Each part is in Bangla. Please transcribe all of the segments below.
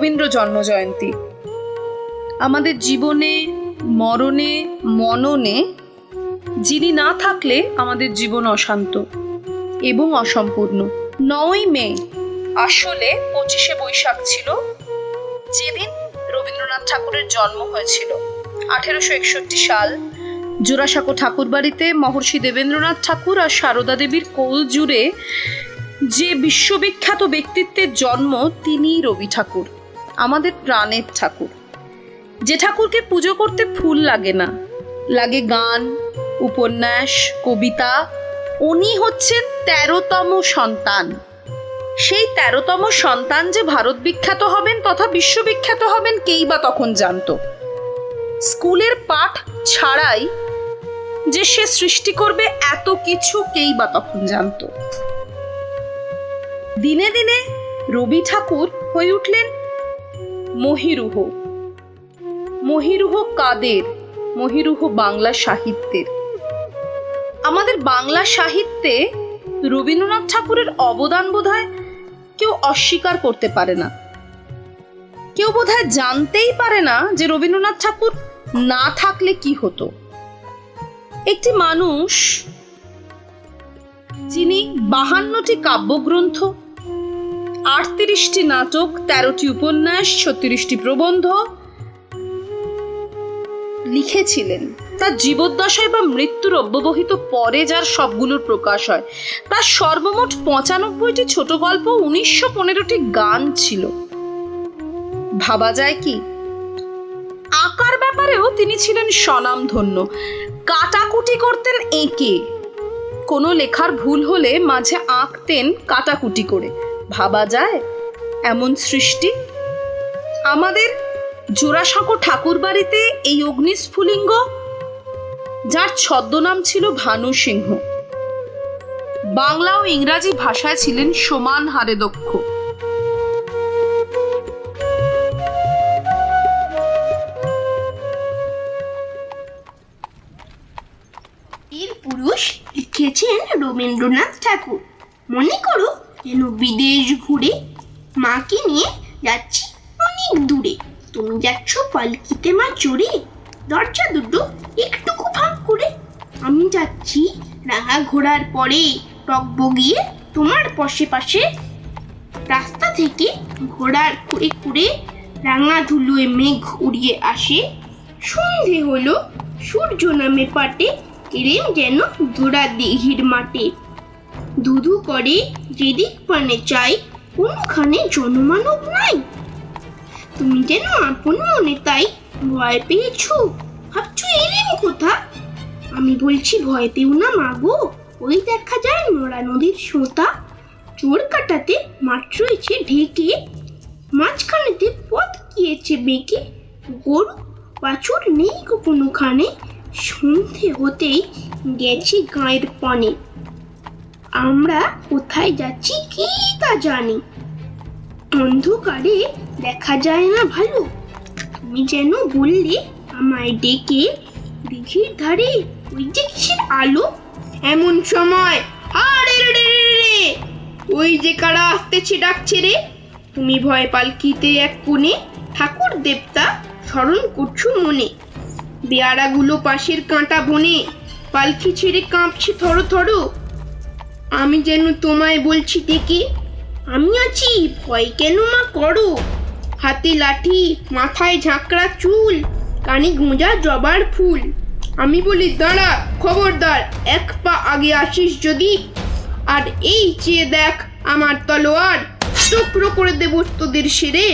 রবীন্দ্র জন্মজয়ন্তী। আমাদের জীবনে, মরণে, মননে যিনি না থাকলে আমাদের জীবন অশান্ত এবং অসম্পূর্ণ। 9ই মে আসলে 25শে বৈশাখ ছিল, যেদিন রবীন্দ্রনাথ ঠাকুরের জন্ম হয়েছিল। 1861 সাল জোড়াসাঁকো ঠাকুরবাড়িতে মহর্ষি দেবেন্দ্রনাথ ঠাকুর আর সারদা দেবীর কোল জুড়ে যে বিশ্ববিখ্যাত ব্যক্তিত্বের জন্ম, তিনিই রবি ঠাকুর, আমাদের প্রাণের ঠাকুর। যে ঠাকুরকে পুজো করতে ফুল লাগে না, লাগে গান, উপন্যাস, কবিতা। উনি হচ্ছেন 13তম সন্তান। সেই 13তম সন্তান যে ভারত বিখ্যাত হবেন তথা বিশ্ববিখ্যাত হবেন, কেই বা তখন জানত? স্কুলের পাঠ ছাড়াই যে সে সৃষ্টি করবে এত কিছু, কেই বা তখন জানত? দিনে দিনে রবি ঠাকুর হয়ে উঠলেন মহিরুহ। মহিরুহ কাদের? মহিরুহ বাংলা সাহিত্যের। আমাদের বাংলা সাহিত্যে রবীন্দ্রনাথ ঠাকুরের অবদান বোধহয় কেউ অস্বীকার করতে পারে না। কেউ বোধহয় জানতেই পারে না যে রবীন্দ্রনাথ ঠাকুর না থাকলে কি হতো। একটি মানুষ যিনি 52টি কাব্যগ্রন্থ, 38টি নাটক, 13টি উপন্যাস, 36টি প্রবন্ধ লিখেছিলেন, তার জীবদ্দশায় বা মৃত্যুর অব্যবহিত পরে যার সবগুলোর প্রকাশ হয়, তার সর্বমোট 95টি ছোট গল্প, 1915টি গান ছিল। ভাবা যায় কি? আঁকার ব্যাপারেও তিনি ছিলেন স্বনামধন্য। কাটাকুটি করতেন এঁকে, কোনো লেখার ভুল হলে মাঝে আঁকতেন কাটাকুটি করে। ভাবা যায় এমন সৃষ্টি? আমাদের জোড়াসাঁকো ঠাকুর বাড়িতে এই অগ্নিস্ফুলিঙ্গ, যার ছদ্মনাম ছিল ভানু সিংহ, বাংলা ও ইংরাজি ভাষায় ছিলেন সমান হারে দক্ষ। এর পুরুষ লিখেছেন রবীন্দ্রনাথ ঠাকুর। মনে করো যেন বিদেশ ঘুরে মাকে নিয়ে যাচ্ছি অনেক দূরে। তুমি যাচ্ছ পালকিতে মা চড়ে, দরজা দুটো একটুকু ফাঁক করে। আমি যাচ্ছি রাঙা ঘোড়ার পরে, টকবগিয়ে তোমার পাশে পাশে। রাস্তা থেকে ঘোড়ার কুড়ে কুড়ে রাঙা ধুলোয় মেঘ উড়িয়ে আসে। সন্ধে হলো, সূর্য নামে পাটে, এলেম যেন ধরা দিঘির মাঠে। ধুধু করে যেদিক পানে চাই, কোনোখানে জনমানব নাই। তুমি যেন আপন মনে তাই ভয় পেয়েছো, ভাবছো এলেম কোথা? আমি বলছি ভয় পেও না মাগো, ওই দেখা যায় মরা নদীর সোঁতা। চোর কাটাতে মাঠ রয়েছে ঢেকে, মাঝখানেতে পথ গিয়েছে বেঁকে। গরু বাছুর নেই কোনোখানে, সন্ধে হতেই গেছি গাঁয়ের পানে। আমরা কোথায় যাচ্ছি কি তা জানি, অন্ধকারে দেখা যায় না ভালো। তুমি যেন বললে আমায় ডেকে, দিঘির ধারে ওই যে কিসের আলো। এমন সময় আরে রে রে, ওই যে কারা আসতেছে ডাকছে রে। তুমি ভয় পালকিতে এক কোণে, ঠাকুর দেবতা স্মরণ করছো মনে। বেয়ারাগুলো পাশের কাঁটা বনে, পালকি ছেড়ে কাঁপছে থরো থরো। আমি যেন তোমায় বলছি ডেকে, আমি আছি ভয় কেন মা করো। হাতে লাঠি, মাথায় ঝাঁকড়া চুল, কানে গোঁজা জবার ফুল। আমি বলি দাঁড়া খবরদার, এক পা আগে আসিস যদি, আর এই চেয়ে দেখ আমার তলোয়ার, টুকরো করে দেব তোদের সেরে।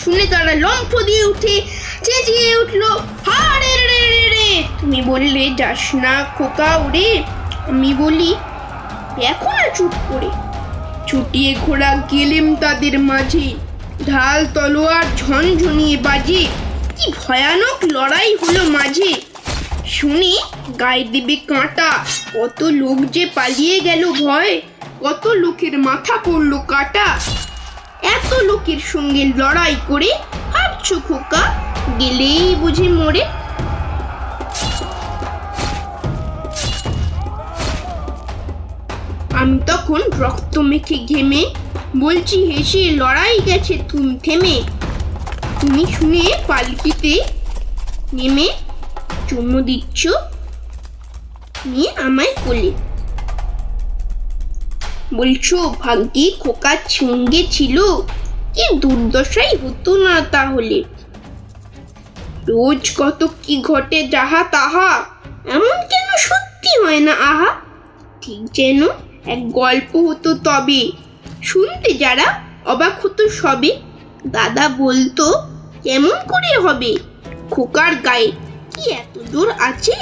শুনে তারা লম্ফ দিয়ে উঠে চেঁচিয়ে উঠলো হারে রে রে রে। তুমি বললে যাস না খোকা উড়ে। আমি বলি এখন আর চুপ করে। ছুটিয়ে ঘোড়া গেলেম তাদের মাঝে, ঢাল তলোয়ার ঝনঝনিয়ে বাজে। কি ভয়ানক লড়াই হলো মাঝে, শুনে গায়ে দেবে কাঁটা। কত লোক যে পালিয়ে গেল ভয়, কত লোকের মাথা পড়লো কাটা। এত লোকের সঙ্গে লড়াই করে হারছো খোকা, গেলেই বুঝি মরে। আমি তখন রক্ত মেখে ঘেমে বলছি হেসে লড়াই গেছে থেমে, তুমি শুনে পালকিতে নেমে চুমু দিচ্ছ নিয়ে আমায় কোলে, বলছো ভাগ্যে খোকার সঙ্গে ছিল, কি দুর্দশাই হতো না তাহলে। রোজ কত কি ঘটে যাহা তাহা, এমন কেন সত্যি হয় না আহা, ঠিক যেন এক গল্প হতো তবে, শুনতে যারা অবাক হতো সবে। দাদা বলতো কেমন করে হবে, খোকার গায়ে কি এত জোর আছে,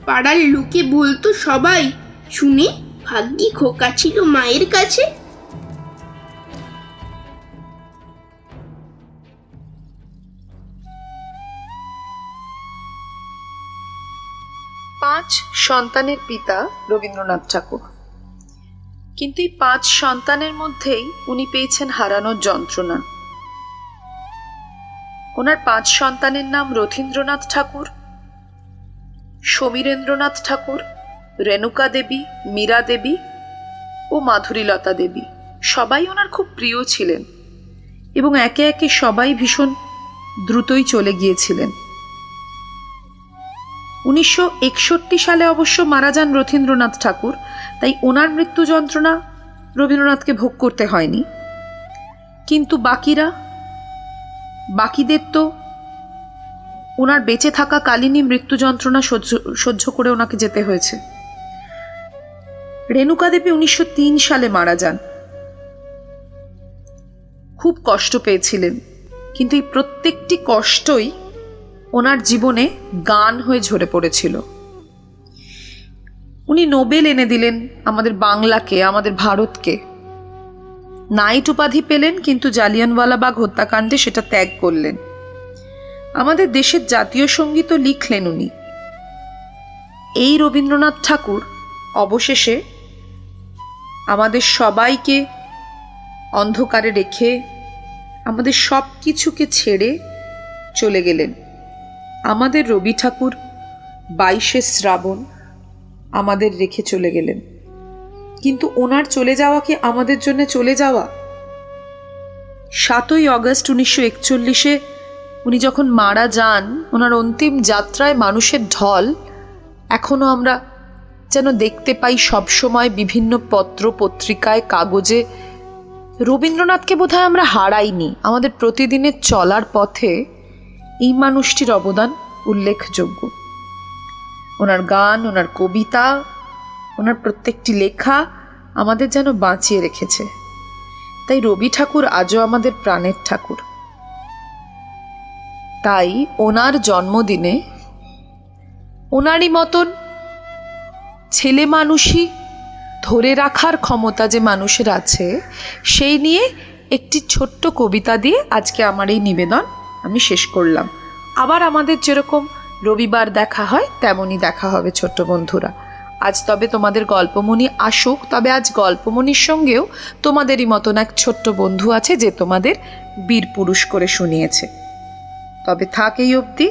পাড়ার লোকে বলতো সবাই শুনে ভাগ্যি খোকা ছিল মায়ের কাছে। পাঁচ সন্তানের পিতা রবীন্দ্রনাথ ঠাকুর, কিন্তু এই 5 সন্তানের মধ্যেই উনি পেয়েছেন হারানোর যন্ত্রণা। ওনার 5 সন্তানের নাম রথীন্দ্রনাথ ঠাকুর, সমীরেন্দ্রনাথ ঠাকুর, রেণুকা দেবী, মীরা দেবী ও মাধুরীলতা দেবী। সবাই ওনার খুব প্রিয় ছিলেন এবং একে একে সবাই ভীষণ দ্রুতই চলে গিয়েছিলেন। 1961 সালে অবশ্য মারা যান রথীন্দ্রনাথ ঠাকুর, তাই ওনার মৃত্যু যন্ত্রণা রবীন্দ্রনাথকে ভোগ করতে হয়নি। কিন্তু বাকিদের তো ওনার বেঁচে থাকা কালীনই মৃত্যু যন্ত্রণা সহ্য করে ওনাকে যেতে হয়েছে। রেণুকা দেবী 1903 সালে মারা যান। খুব কষ্ট পেয়েছিলেন, কিন্তু এই প্রত্যেকটি কষ্টই ওনার জীবনে গান হয়ে ঝরে পড়েছিল। উনি নোবেল এনে দিলেন আমাদের বাংলাকে, আমাদের ভারতকে। নাইট উপাধি পেলেন, কিন্তু জালিয়ানওয়ালাবাগ হত্যাকাণ্ডে সেটা ত্যাগ করলেন। আমাদের দেশের জাতীয় সঙ্গীতও লিখলেন উনি। এই রবীন্দ্রনাথ ঠাকুর অবশেষে আমাদের সবাইকে অন্ধকারে রেখে আমাদের সব কিছুকে ছেড়ে চলে গেলেন। আমাদের রবি ঠাকুর 22শে শ্রাবণ আমাদের রেখে চলে গেলেন, কিন্তু ওনার চলে যাওয়া কি আমাদের জন্য চলে যাওয়া? 7ই অগস্ট 1941-এ উনি যখন মারা যান, ওনার অন্তিম যাত্রায় মানুষের ঢল এখনো আমরা যেন দেখতে পাই সবসময় বিভিন্ন পত্র পত্রিকায়, কাগজে। রবীন্দ্রনাথকে বোধহয় আমরা হারাইনি। আমাদের প্রতিদিনের চলার পথে এই মানুষটির অবদান উল্লেখযোগ্য। ওনার গান, ওনার কবিতা, ওনার প্রত্যেকটি লেখা আমাদের যেন বাঁচিয়ে রেখেছে। তাই রবি ঠাকুর আজও আমাদের প্রাণের ঠাকুর। তাই ওনার জন্মদিনে ওনারই মতন ছেলে মানুষই ধরে রাখার ক্ষমতা যে মানুষের আছে, সেই নিয়ে একটি ছোট্ট কবিতা দিয়ে আজকে আমার এই নিবেদন আমি শেষ করলাম। আবার আমাদের যেরকম রবিবার দেখা হয় তেমনই দেখা হবে ছোট্ট বন্ধুরা। আজ তবে তোমাদের গল্পমণি আসুক, তবে আজ গল্পমণির সঙ্গেও তোমাদেরই মতন এক ছোট্ট বন্ধু আছে যে তোমাদের বীর পুরুষ করে শুনিয়েছে। তবে থাক এই অবধি।